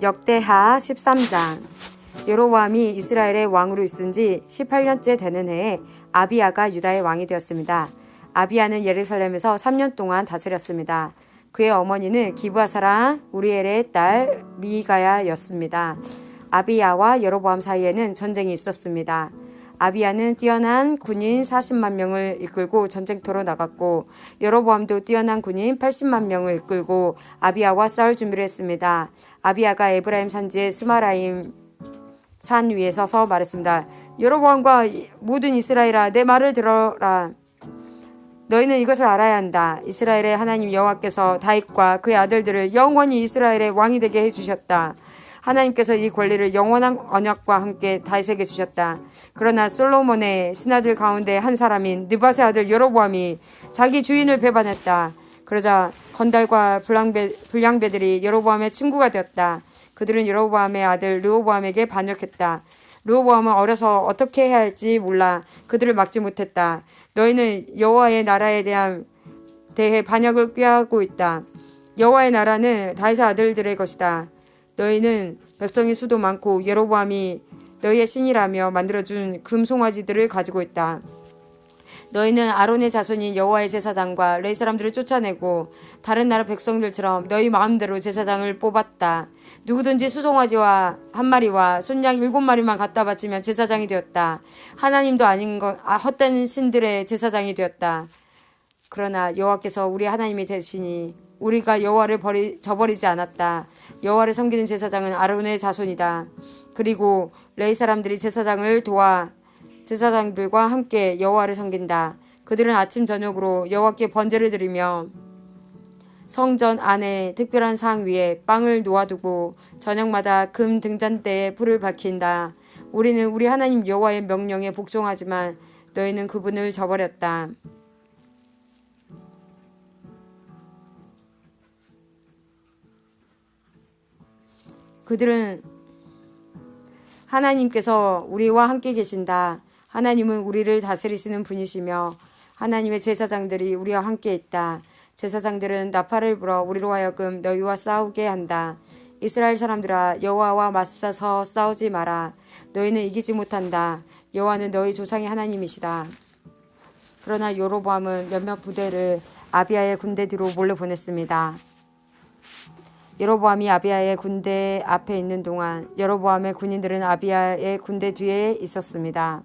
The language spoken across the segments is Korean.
역대하 13장. 여로보암이 이스라엘의 왕으로 있은 지 18년째 되는 해에 아비야가 유다의 왕이 되었습니다. 아비야는 예루살렘에서 3년 동안 다스렸습니다. 그의 어머니는 기브아 사람 우리엘의 딸 미가야였습니다. 아비야와 여로보암 사이에는 전쟁이 있었습니다. 아비야는 뛰어난 군인 40만 명을 이끌고 전쟁터로 나갔고 여로보암도 뛰어난 군인 80만 명을 이끌고 아비야와 싸울 준비를 했습니다. 아비야가 에브라임 산지의 스마라임 산 위에 서서 말했습니다. 여로보암과 모든 이스라엘아, 내 말을 들어라. 너희는 이것을 알아야 한다. 이스라엘의 하나님 여호와께서 다윗과 그의 아들들을 영원히 이스라엘의 왕이 되게 해주셨다. 하나님께서 이 권리를 영원한 언약과 함께 다윗에게 주셨다. 그러나 솔로몬의 신하들 가운데 한 사람인 느밧의 아들 여로보암이 자기 주인을 배반했다. 그러자 건달과 불량배들이 여로보암의 친구가 되었다. 그들은 여로보암의 아들 르호보암에게 반역했다. 르호보암은 어려서 어떻게 해야 할지 몰라 그들을 막지 못했다. 너희는 여호와의 나라에 대해 반역을 꾀하고 있다. 여호와의 나라는 다윗의 아들들의 것이다. 너희는 백성의 수도 많고 여로보암이 너희의 신이라며 만들어준 금송아지들을 가지고 있다. 너희는 아론의 자손인 여호와의 제사장과 레위 사람들을 쫓아내고 다른 나라 백성들처럼 너희 마음대로 제사장을 뽑았다. 누구든지 수송아지와 한 마리와 순양 7마리만 갖다 바치면 제사장이 되었다. 하나님도 아닌 헛된 신들의 제사장이 되었다. 그러나 여호와께서 우리 하나님이 되시니 우리가 여호와를 저버리지 않았다. 여호와를 섬기는 제사장은 아론의 자손이다. 그리고 레위 사람들이 제사장을 도와 제사장들과 함께 여호와를 섬긴다. 그들은 아침 저녁으로 여호와께 번제를 드리며 성전 안에 특별한 상 위에 빵을 놓아두고 저녁마다 금 등잔대에 불을 밝힌다. 우리는 우리 하나님 여호와의 명령에 복종하지만 너희는 그분을 저버렸다. 그들은 하나님께서 우리와 함께 계신다. 하나님은 우리를 다스리시는 분이시며 하나님의 제사장들이 우리와 함께 있다. 제사장들은 나팔을 불어 우리로 하여금 너희와 싸우게 한다. 이스라엘 사람들아, 여호와와 맞서서 싸우지 마라. 너희는 이기지 못한다. 여호와는 너희 조상의 하나님이시다. 그러나 여로보암은 몇몇 부대를 아비야의 군대 뒤로 몰래 보냈습니다. 여로보암이 아비야의 군대 앞에 있는 동안 여로보암의 군인들은 아비야의 군대 뒤에 있었습니다.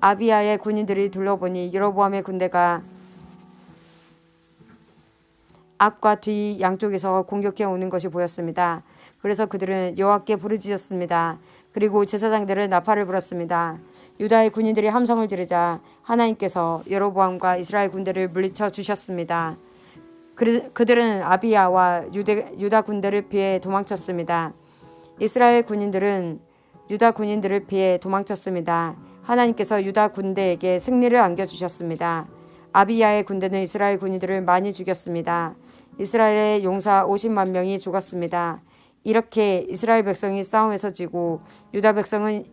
아비야의 군인들이 둘러보니 여로보암의 군대가 앞과 뒤 양쪽에서 공격해 오는 것이 보였습니다. 그래서 그들은 여호와께 부르짖었습니다. 그리고 제사장들은 나팔을 불었습니다. 유다의 군인들이 함성을 지르자 하나님께서 여로보암과 이스라엘 군대를 물리쳐 주셨습니다. 그들은 아비야와 유다 군대를 피해 도망쳤습니다. 이스라엘 군인들은 유다 군인들을 피해 도망쳤습니다. 하나님께서 유다 군대에게 승리를 안겨주셨습니다. 아비야의 군대는 이스라엘 군인들을 많이 죽였습니다. 이스라엘의 용사 50만 명이 죽었습니다. 이렇게 이스라엘 백성이 싸움에서 지고 유다 백성이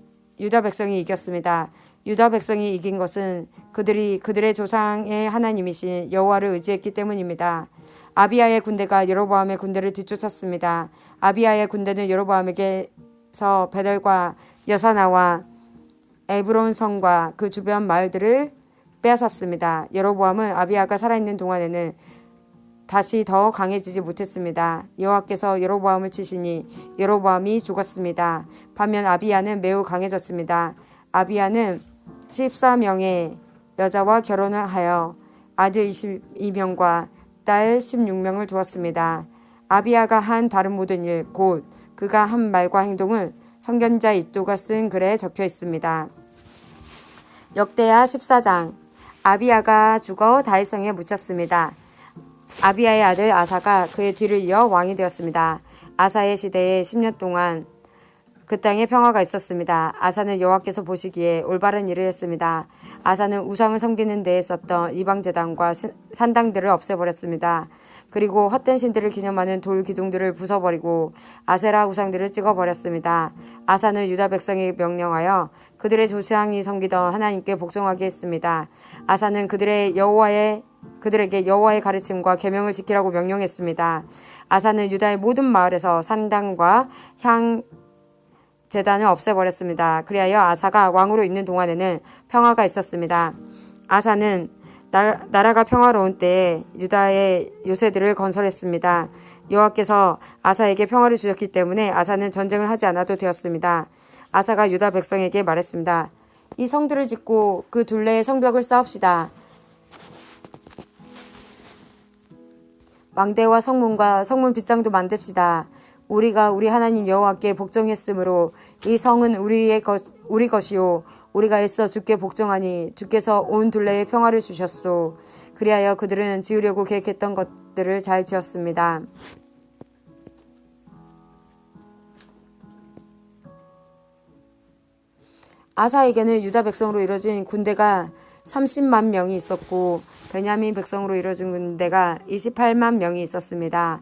이겼습니다. 유다 백성이 이긴 것은 그들이 그들의 조상의 하나님이신 여호와를 의지했기 때문입니다. 아비야의 군대가 여로보암의 군대를 뒤쫓았습니다. 아비야의 군대는 여로보암에게서 베델과 여사나와 에브론 성과 그 주변 마을들을 빼앗았습니다. 여로보암은 아비야가 살아있는 동안에는 다시 더 강해지지 못했습니다. 여호와께서 여로보암을 치시니 여로보암이 죽었습니다. 반면 아비야는 매우 강해졌습니다. 아비야는 14명의 여자와 결혼을 하여 아들 22명과 딸 16명을 두었습니다. 아비야가 한 다른 모든 일, 곧 그가 한 말과 행동은 선견자 이도가 쓴 글에 적혀 있습니다. 역대하 14장. 아비야가 죽어 다윗성에 묻혔습니다. 아비야의 아들 아사가 그의 뒤를 이어 왕이 되었습니다. 아사의 시대에 10년 동안 그 땅에 평화가 있었습니다. 아사는 여호와께서 보시기에 올바른 일을 했습니다. 아사는 우상을 섬기는 데에 썼던 이방제단과 산당들을 없애버렸습니다. 그리고 헛된 신들을 기념하는 돌 기둥들을 부숴버리고 아세라 우상들을 찍어버렸습니다. 아사는 유다 백성에게 명령하여 그들의 조상이 섬기던 하나님께 복종하게 했습니다. 아사는 그들에게 여호와의 가르침과 계명을 지키라고 명령했습니다. 아사는 유다의 모든 마을에서 산당과 향 제단을 없애버렸습니다. 그리하여 아사가 왕으로 있는 동안에는 평화가 있었습니다. 아사는 나라가 평화로운 때에 유다의 요새들을 건설했습니다. 여호와께서 아사에게 평화를 주셨기 때문에 아사는 전쟁을 하지 않아도 되었습니다. 아사가 유다 백성에게 말했습니다. 이 성들을 짓고 그 둘레의 성벽을 쌓읍시다. 망대와 성문과 성문 빗장도 만듭시다. 우리가 우리 하나님 여호와께 복종했으므로 이 성은 우리 것이요 우리가 애써 주께 복종하니 주께서 온 둘레에 평화를 주셨소. 그리하여 그들은 지으려고 계획했던 것들을 잘 지었습니다. 아사에게는 유다 백성으로 이루어진 군대가 30만 명이 있었고 베냐민 백성으로 이루어진 군대가 28만 명이 있었습니다.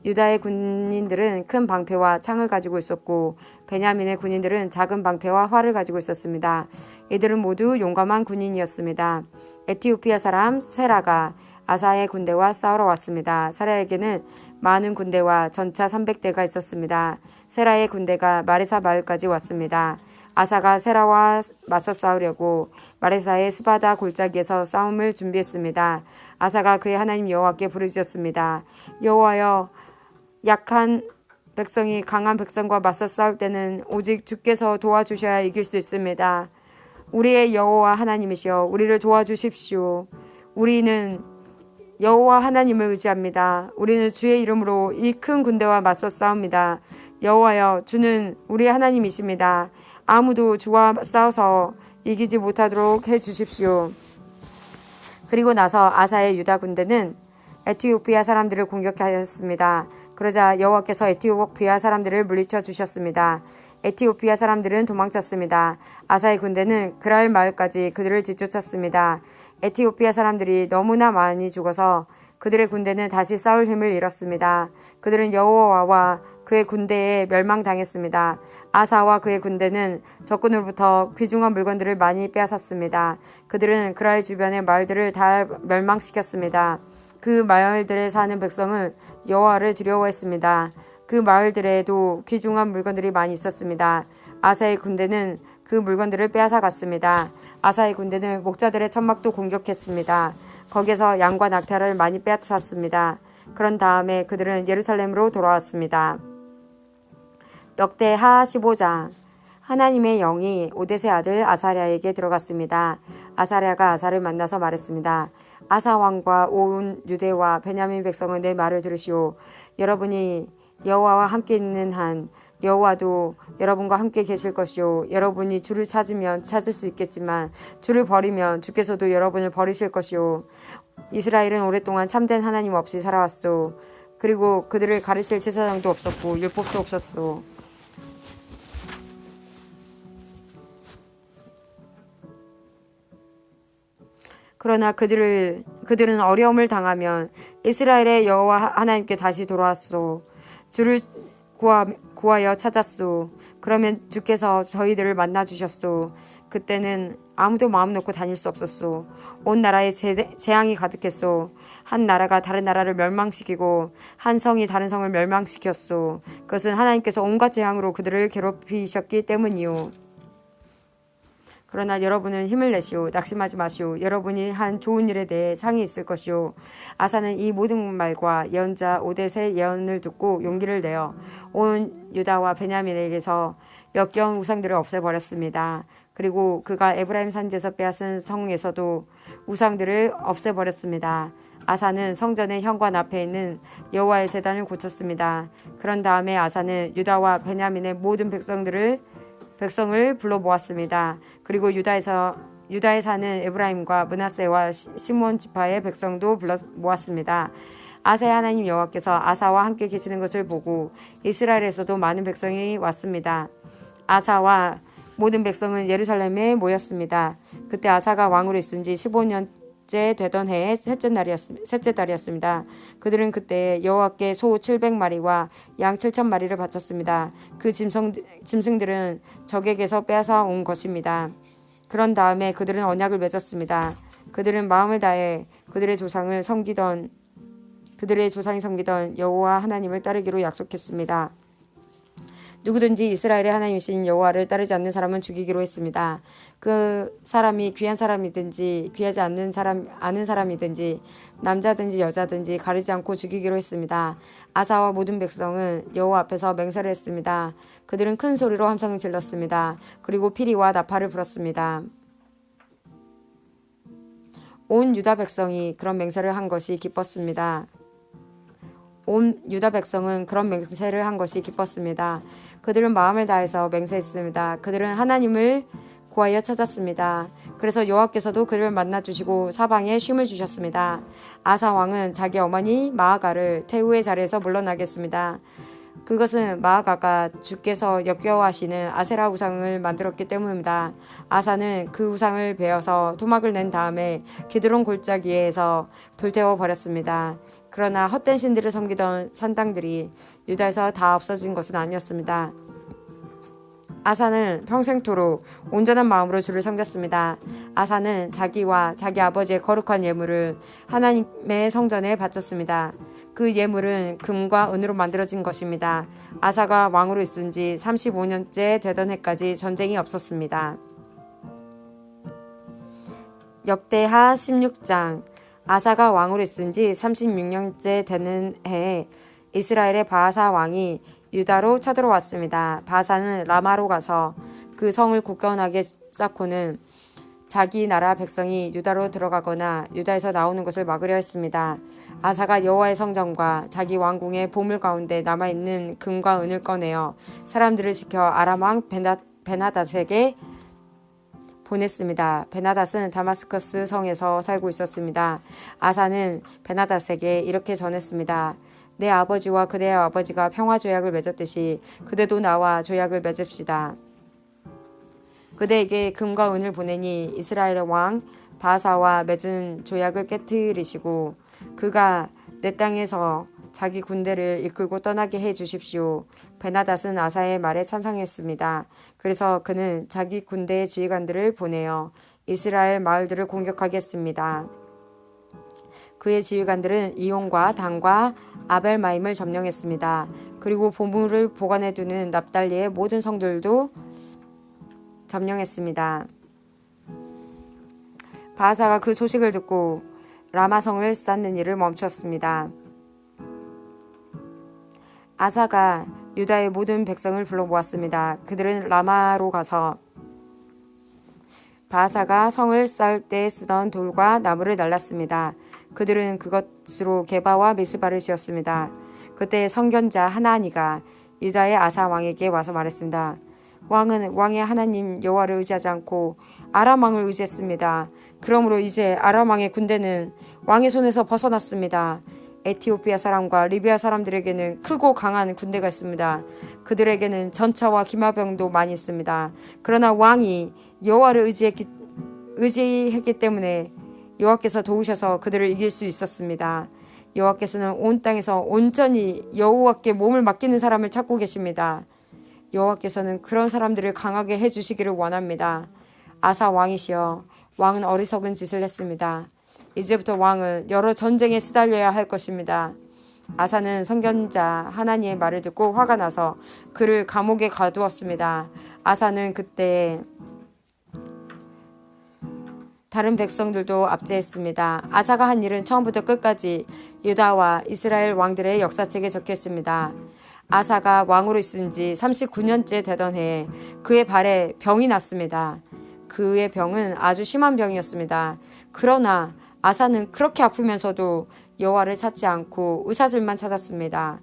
유다의 군인들은 큰 방패와 창을 가지고 있었고 베냐민의 군인들은 작은 방패와 활을 가지고 있었습니다. 이들은 모두 용감한 군인이었습니다. 에티오피아 사람 세라가 아사의 군대와 싸우러 왔습니다. 세라에게는 많은 군대와 전차 300대가 있었습니다. 세라의 군대가 마레사 마을까지 왔습니다. 아사가 세라와 맞서 싸우려고 마레사의 스바다 골짜기에서 싸움을 준비했습니다. 아사가 그의 하나님 여호와께 부르짖었습니다. 여호와여, 약한 백성이 강한 백성과 맞서 싸울 때는 오직 주께서 도와주셔야 이길 수 있습니다. 우리의 여호와 하나님이시여 우리를 도와주십시오. 우리는 여호와 하나님을 의지합니다. 우리는 주의 이름으로 이 큰 군대와 맞서 싸웁니다. 여호와여, 주는 우리의 하나님이십니다. 아무도 주와 싸워서 이기지 못하도록 해주십시오. 그리고 나서 아사의 유다 군대는 에티오피아 사람들을 공격하였습니다. 그러자 여호와께서 에티오피아 사람들을 물리쳐 주셨습니다. 에티오피아 사람들은 도망쳤습니다. 아사의 군대는 그랄 마을까지 그들을 뒤쫓았습니다. 에티오피아 사람들이 너무나 많이 죽어서 그들의 군대는 다시 싸울 힘을 잃었습니다. 그들은 여호와와 그의 군대에 멸망당했습니다. 아사와 그의 군대는 적군으로부터 귀중한 물건들을 많이 빼앗았습니다. 그들은 그랄 주변의 마을들을 다 멸망시켰습니다. 그 마을들에 사는 백성은 여호와를 두려워했습니다. 그 마을들에도 귀중한 물건들이 많이 있었습니다. 아사의 군대는 그 물건들을 빼앗아 갔습니다. 아사의 군대는 목자들의 천막도 공격했습니다. 거기에서 양과 낙타를 많이 빼앗았습니다. 그런 다음에 그들은 예루살렘으로 돌아왔습니다. 역대하 15장. 하나님의 영이 오뎃의 아들 아사랴에게 들어갔습니다. 아사랴가 아사를 만나서 말했습니다. 아사 왕과 온 유대와 베냐민 백성은 내 말을 들으시오. 여러분이 여호와와 함께 있는 한 여호와도 여러분과 함께 계실 것이요. 여러분이 주를 찾으면 찾을 수 있겠지만 주를 버리면 주께서도 여러분을 버리실 것이요. 이스라엘은 오랫동안 참된 하나님 없이 살아왔소. 그리고 그들을 가르칠 제사장도 없었고 율법도 없었소. 그러나 그들은 어려움을 당하면 이스라엘의 여호와 하나님께 다시 돌아왔소. 주를 구하여 찾았소. 그러면 주께서 저희들을 만나 주셨소. 그때는 아무도 마음 놓고 다닐 수 없었소. 온 나라에 재앙이 가득했소. 한 나라가 다른 나라를 멸망시키고 한 성이 다른 성을 멸망시켰소. 그것은 하나님께서 온갖 재앙으로 그들을 괴롭히셨기 때문이요. 그러나 여러분은 힘을 내시오. 낙심하지 마시오. 여러분이 한 좋은 일에 대해 상이 있을 것이오. 아사는 이 모든 말과 예언자 오뎃의 예언을 듣고 용기를 내어 온 유다와 베냐민에게서 역겨운 우상들을 없애버렸습니다. 그리고 그가 에브라임 산지에서 빼앗은 성에서도 우상들을 없애버렸습니다. 아사는 성전의 현관 앞에 있는 여호와의 제단을 고쳤습니다. 그런 다음에 아사는 유다와 베냐민의 모든 백성을 불러 모았습니다. 그리고 유다에 사는 에브라임과 므낫세와 시므온 지파의 백성도 불러 모았습니다. 아사의 하나님 여호와께서 아사와 함께 계시는 것을 보고 이스라엘에서도 많은 백성이 왔습니다. 아사와 모든 백성은 예루살렘에 모였습니다. 그때 아사가 왕으로 있은 지 16년째 되던 해의 셋째 달이었습니다. 그들은 그때 여호와께 소 700마리와 양 7,000마리를 바쳤습니다. 그 짐승들은 적에게서 빼앗아 온 것입니다. 그런 다음에 그들은 언약을 맺었습니다. 그들은 마음을 다해 그들의 조상이 섬기던 여호와 하나님을 따르기로 약속했습니다. 누구든지 이스라엘의 하나님이신 여호와를 따르지 않는 사람은 죽이기로 했습니다. 그 사람이 귀한 사람이든지 귀하지 않는 아는 사람이든지 남자든지 여자든지 가리지 않고 죽이기로 했습니다. 아사와 모든 백성은 여호와 앞에서 맹세를 했습니다. 그들은 큰 소리로 함성을 질렀습니다. 그리고 피리와 나팔을 불었습니다. 온 유다 백성이 그런 맹세를 한 것이 기뻤습니다. 온 유다 백성은 그런 맹세를 한 것이 기뻤습니다. 그들은 마음을 다해서 맹세했습니다. 그들은 하나님을 구하여 찾았습니다. 그래서 여호와께서도 그들을 만나주시고 사방에 쉼을 주셨습니다. 아사 왕은 자기 어머니 마아가를 태우의 자리에서 물러나게 했습니다. 그것은 마아가가 주께서 역겨워하시는 아세라 우상을 만들었기 때문입니다. 아사는 그 우상을 베어서 토막을 낸 다음에 기드론 골짜기에서 불태워 버렸습니다. 그러나 헛된 신들을 섬기던 산당들이 유다에서 다 없어진 것은 아니었습니다. 아사는 평생토록 온전한 마음으로 주를 섬겼습니다. 아사는 자기와 자기 아버지의 거룩한 예물을 하나님의 성전에 바쳤습니다. 그 예물은 금과 은으로 만들어진 것입니다. 아사가 왕으로 있은 지 35년째 되던 해까지 전쟁이 없었습니다. 역대하 16장. 아사가 왕으로 있은 지 36년째 되는 해에 이스라엘의 바하사 왕이 유다로 쳐들어왔습니다. 바하사는 라마로 가서 그 성을 굳건하게 쌓고는 자기 나라 백성이 유다로 들어가거나 유다에서 나오는 것을 막으려 했습니다. 아사가 여호와의 성전과 자기 왕궁의 보물 가운데 남아있는 금과 은을 꺼내어 사람들을 지켜 아람 왕 베나닷에게 보냈습니다. 베나닷은 다마스커스 성에서 살고 있었습니다. 아사는 베나닷에게 이렇게 전했습니다. 내 아버지와 그대의 아버지가 평화 조약을 맺었듯이 그대도 나와 조약을 맺읍시다. 그대에게 금과 은을 보내니 이스라엘의 왕 바하사와 맺은 조약을 깨뜨리시고 그가 내 땅에서 자기 군대를 이끌고 떠나게 해 주십시오. 베나닷은 아사의 말에 찬성했습니다. 그래서 그는 자기 군대의 지휘관들을 보내어 이스라엘 마을들을 공격하겠습니다. 그의 지휘관들은 이온과 단과 아벨마임을 점령했습니다. 그리고 보물을 보관해두는 납달리의 모든 성들도 점령했습니다. 바하사가 그 소식을 듣고 라마성을 쌓는 일을 멈췄습니다. 아사가 유다의 모든 백성을 불러 모았습니다. 그들은 라마로 가서 바하사가 성을 쌓을 때 쓰던 돌과 나무를 날랐습니다. 그들은 그것으로 게바와 미스바를 지었습니다. 그때 선견자 하나니가 유다의 아사 왕에게 와서 말했습니다. 왕은 왕의 하나님 여호와를 의지하지 않고 아람 왕을 의지했습니다. 그러므로 이제 아람 왕의 군대는 왕의 손에서 벗어났습니다. 에티오피아 사람과 리비아 사람들에게는 크고 강한 군대가 있습니다. 그들에게는 전차와 기마병도 많이 있습니다. 그러나 왕이 여호와를 의지했기 때문에 여호와께서 도우셔서 그들을 이길 수 있었습니다. 여호와께서는 온 땅에서 온전히 여호와께 몸을 맡기는 사람을 찾고 계십니다. 여호와께서는 그런 사람들을 강하게 해주시기를 원합니다. 아사 왕이시여, 왕은 어리석은 짓을 했습니다. 이제부터 왕은 여러 전쟁에 시달려야 할 것입니다. 아사는 선견자 하나니의 말을 듣고 화가 나서 그를 감옥에 가두었습니다. 아사는 그때 다른 백성들도 압제했습니다. 아사가 한 일은 처음부터 끝까지 유다와 이스라엘 왕들의 역사책에 적혀 있습니다. 아사가 왕으로 있은 지 39년째 되던 해에 그의 발에 병이 났습니다. 그의 병은 아주 심한 병이었습니다. 그러나 아사는 그렇게 아프면서도 여호와를 찾지 않고 의사들만 찾았습니다.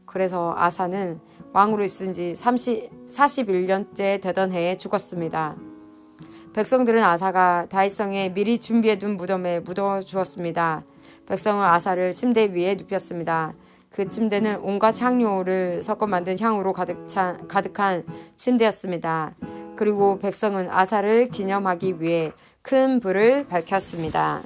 그래서 아사는 왕으로 있은 지 41년째 되던 해에 죽었습니다. 백성들은 아사가 다윗성에 미리 준비해둔 무덤에 묻어주었습니다. 백성은 아사를 침대 위에 눕혔습니다. 그 침대는 온갖 향료를 섞어 만든 향으로 가득한 침대였습니다. 그리고 백성은 아사를 기념하기 위해 큰 불을 밝혔습니다.